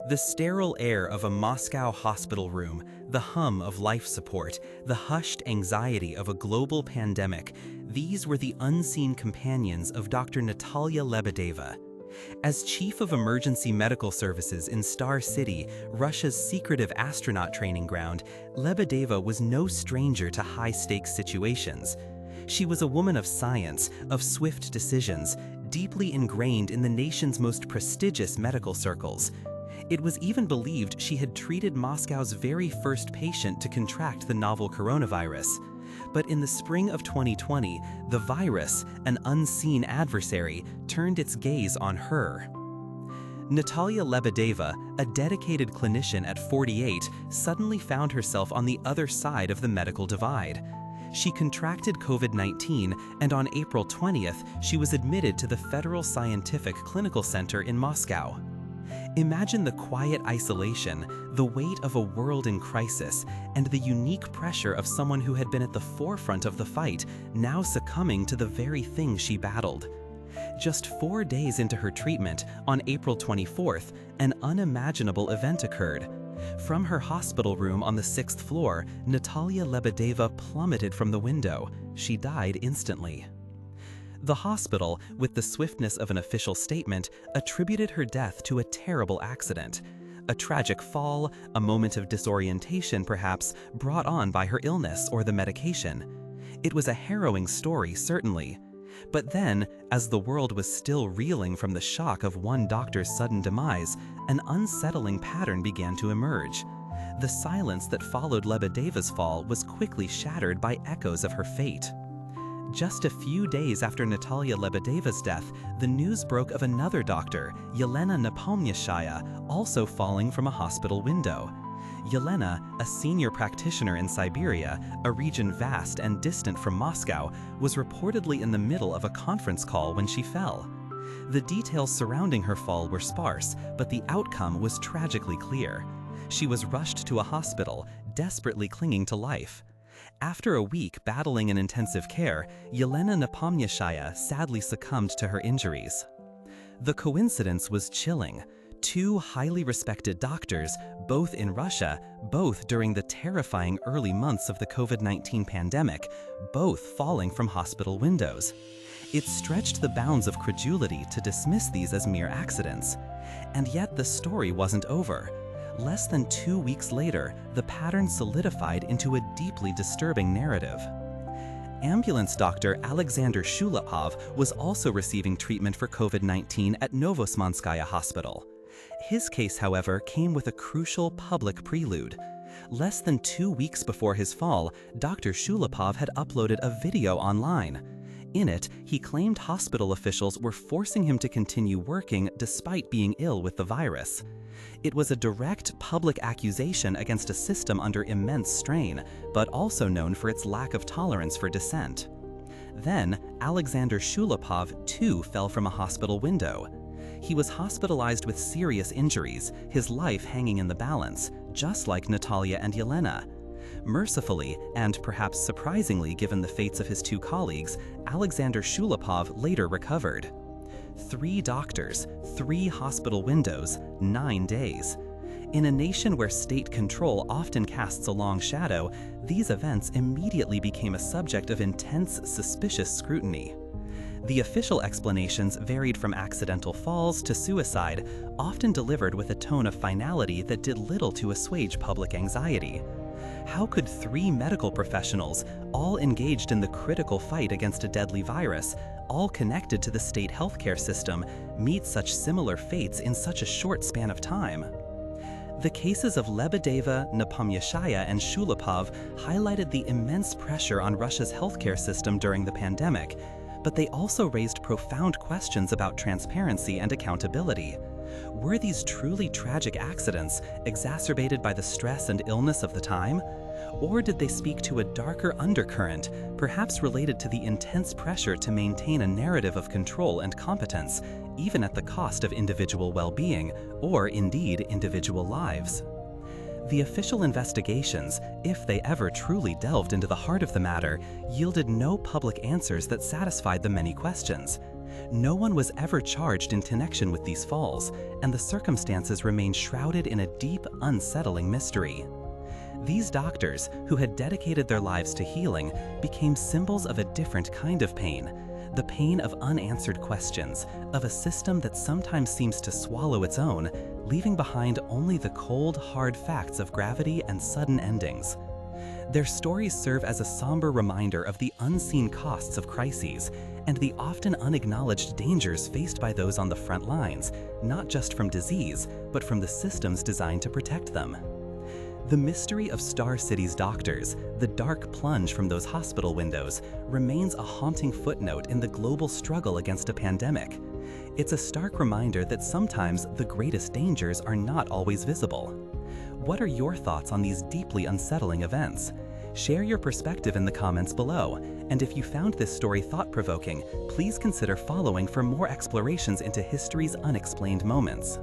The sterile air of a Moscow hospital room, the hum of life support, the hushed anxiety of a global pandemic, these were the unseen companions of Dr. Natalia Lebedeva. As chief of emergency medical services in Star City, Russia's secretive astronaut training ground, Lebedeva was no stranger to high-stakes situations. She was a woman of science, of swift decisions, deeply ingrained in the nation's most prestigious medical circles. It was even believed she had treated Moscow's very first patient to contract the novel coronavirus. But in the spring of 2020, the virus, an unseen adversary, turned its gaze on her. Natalia Lebedeva, a dedicated clinician at 48, suddenly found herself on the other side of the medical divide. She contracted COVID-19, and on April 20th, she was admitted to the Federal Scientific Clinical Center in Moscow. Imagine the quiet isolation, the weight of a world in crisis, and the unique pressure of someone who had been at the forefront of the fight, now succumbing to the very thing she battled. Just 4 days into her treatment, on April 24th, an unimaginable event occurred. From her hospital room on the 6th floor, Natalia Lebedeva plummeted from the window. She died instantly. The hospital, with the swiftness of an official statement, attributed her death to a terrible accident. A tragic fall, a moment of disorientation perhaps, brought on by her illness or the medication. It was a harrowing story, certainly. But then, as the world was still reeling from the shock of one doctor's sudden demise, an unsettling pattern began to emerge. The silence that followed Lebedeva's fall was quickly shattered by echoes of her fate. Just a few days after Natalia Lebedeva's death, the news broke of another doctor, Yelena Nepomnyashaya, also falling from a hospital window. Yelena, a senior practitioner in Siberia, a region vast and distant from Moscow, was reportedly in the middle of a conference call when she fell. The details surrounding her fall were sparse, but the outcome was tragically clear. She was rushed to a hospital, desperately clinging to life. After a week battling in intensive care, Yelena Nepomnyashaya sadly succumbed to her injuries. The coincidence was chilling. Two highly respected doctors, both in Russia, both during the terrifying early months of the COVID-19 pandemic, both falling from hospital windows. It stretched the bounds of credulity to dismiss these as mere accidents. And yet the story wasn't over. Less than 2 weeks later, the pattern solidified into a deeply disturbing narrative. Ambulance doctor Alexander Shulapov was also receiving treatment for COVID-19 at Novosmanskaya Hospital. His case, however, came with a crucial public prelude. Less than 2 weeks before his fall, Dr. Shulapov had uploaded a video online. In it, he claimed hospital officials were forcing him to continue working despite being ill with the virus. It was a direct public accusation against a system under immense strain, but also known for its lack of tolerance for dissent. Then, Alexander Shulapov too fell from a hospital window. He was hospitalized with serious injuries, his life hanging in the balance, just like Natalia and Yelena. Mercifully, and perhaps surprisingly given the fates of his two colleagues, Alexander Shulapov later recovered. 3 doctors, 3 hospital windows, 9 days. In a nation where state control often casts a long shadow, these events immediately became a subject of intense, suspicious scrutiny. The official explanations varied from accidental falls to suicide, often delivered with a tone of finality that did little to assuage public anxiety. How could 3 medical professionals, all engaged in the critical fight against a deadly virus, all connected to the state healthcare system, meet such similar fates in such a short span of time? The cases of Lebedeva, Nepomnyashaya, and Shulapov highlighted the immense pressure on Russia's healthcare system during the pandemic, but they also raised profound questions about transparency and accountability. Were these truly tragic accidents exacerbated by the stress and illness of the time? Or did they speak to a darker undercurrent, perhaps related to the intense pressure to maintain a narrative of control and competence, even at the cost of individual well-being, or indeed individual lives? The official investigations, if they ever truly delved into the heart of the matter, yielded no public answers that satisfied the many questions. No one was ever charged in connection with these falls, and the circumstances remain shrouded in a deep, unsettling mystery. These doctors, who had dedicated their lives to healing, became symbols of a different kind of pain, the pain of unanswered questions, of a system that sometimes seems to swallow its own, leaving behind only the cold, hard facts of gravity and sudden endings. Their stories serve as a somber reminder of the unseen costs of crises and the often unacknowledged dangers faced by those on the front lines, not just from disease, but from the systems designed to protect them. The mystery of Star City's doctors, the dark plunge from those hospital windows, remains a haunting footnote in the global struggle against a pandemic. It's a stark reminder that sometimes the greatest dangers are not always visible. What are your thoughts on these deeply unsettling events? Share your perspective in the comments below, and if you found this story thought-provoking, please consider following for more explorations into history's unexplained moments.